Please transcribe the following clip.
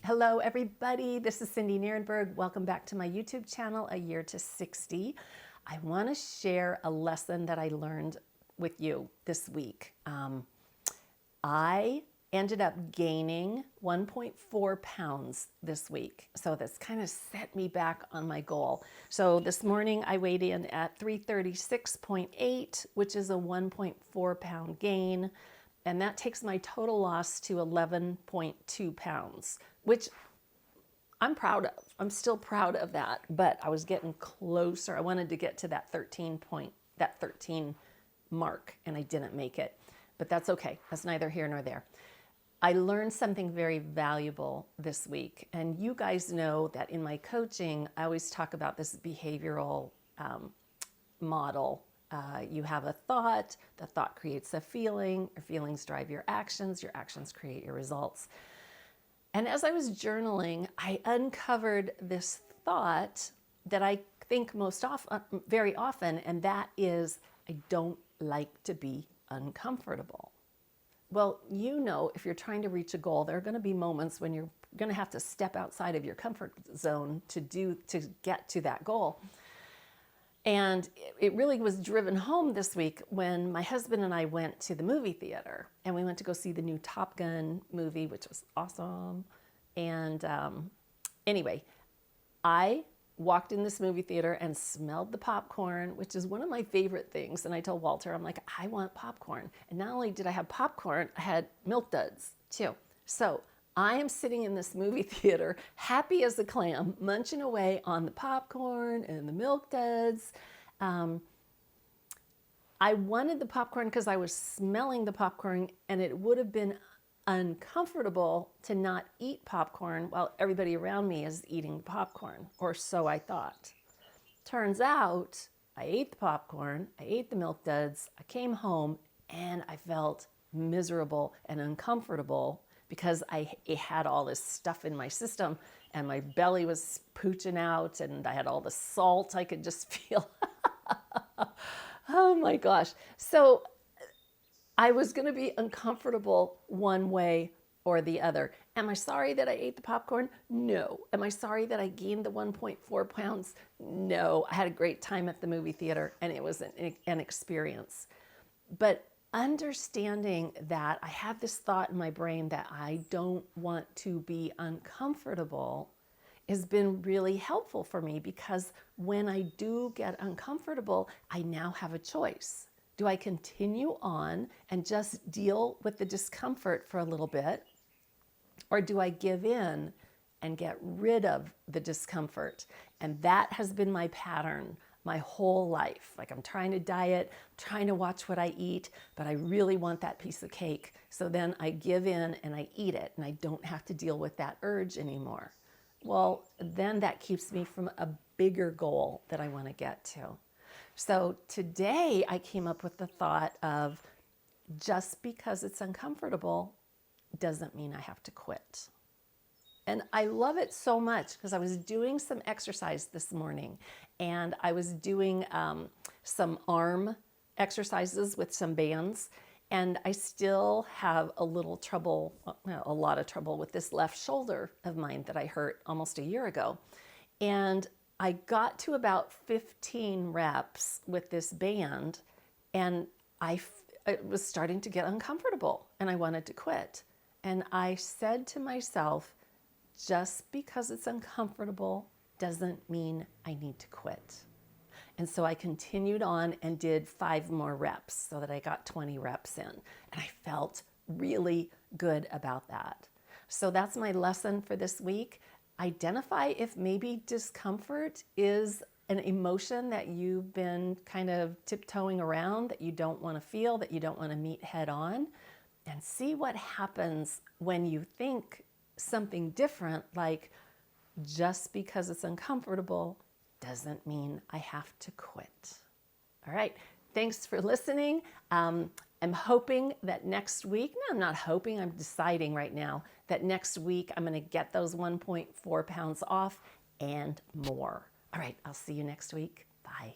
Hello, everybody. This is Cindy Nierenberg. Welcome back to my YouTube channel, AY260. I want to share a lesson that I learned with you this week. I ended up gaining 1.4 pounds this week. So that's kind of set me back on my goal. So this morning I weighed in at 336.8, which is a 1.4 pound gain. And that takes my total loss to 11.2 pounds, which I'm proud of. I'm still proud of that, but I was getting closer. I wanted to get to that 13 mark, and I didn't make it. But that's okay. That's neither here nor there. I learned something very valuable this week. And you guys know that in my coaching, I always talk about this behavioral model. You have a thought, the thought creates a feeling, your feelings drive your actions create your results. And as I was journaling, I uncovered this thought that I think very often, and that is, I don't like to be uncomfortable. Well, you know, if you're trying to reach a goal, there are going to be moments when you're going to have to step outside of your comfort zone to get to that goal. And it really was driven home this week when my husband and I went to the movie theater, and we went to go see the new Top Gun movie, which was awesome. And anyway, I walked in this movie theater and smelled the popcorn, which is one of my favorite things. And I told Walter, I'm like, I want popcorn. And not only did I have popcorn, I had Milk Duds too. So I am sitting in this movie theater, happy as a clam, munching away on the popcorn and the Milk Duds. I wanted the popcorn because I was smelling the popcorn, and it would have been uncomfortable to not eat popcorn while everybody around me is eating popcorn, or so I thought. Turns out I ate the popcorn, I ate the Milk Duds, I came home, and I felt miserable and uncomfortable because I had all this stuff in my system, and my belly was pooching out, and I had all the salt I could just feel. Oh my gosh. So I was going to be uncomfortable one way or the other. Am I sorry that I ate the popcorn? No. Am I sorry that I gained the 1.4 pounds? No. I had a great time at the movie theater, and it was an experience. But understanding that I have this thought in my brain that I don't want to be uncomfortable has been really helpful for me, because when I do get uncomfortable, I now have a choice. Do I continue on and just deal with the discomfort for a little bit, or do I give in and get rid of the discomfort? And that has been my pattern my whole life. Like, I'm trying to diet, trying to watch what I eat, but I really want that piece of cake. So then I give in and I eat it, and I don't have to deal with that urge anymore. Well, then that keeps me from a bigger goal that I want to get to. So today I came up with the thought of, just because it's uncomfortable doesn't mean I have to quit. And I love it so much because I was doing some exercise this morning, and I was doing some arm exercises with some bands, and I still have a lot of trouble with this left shoulder of mine that I hurt almost a year ago. And I got to about 15 reps with this band, and I was starting to get uncomfortable, and I wanted to quit. And I said to myself, just because it's uncomfortable doesn't mean I need to quit. And so I continued on and did 5 more reps so that I got 20 reps in. And I felt really good about that. So that's my lesson for this week. Identify if maybe discomfort is an emotion that you've been kind of tiptoeing around, that you don't want to feel, that you don't want to meet head on, and see what happens when you think something different, like, just because it's uncomfortable doesn't mean I have to quit. All right. Thanks for listening. I'm hoping that next week, no, I'm not hoping, I'm deciding right now that next week I'm going to get those 1.4 pounds off and more. All right. I'll see you next week. Bye.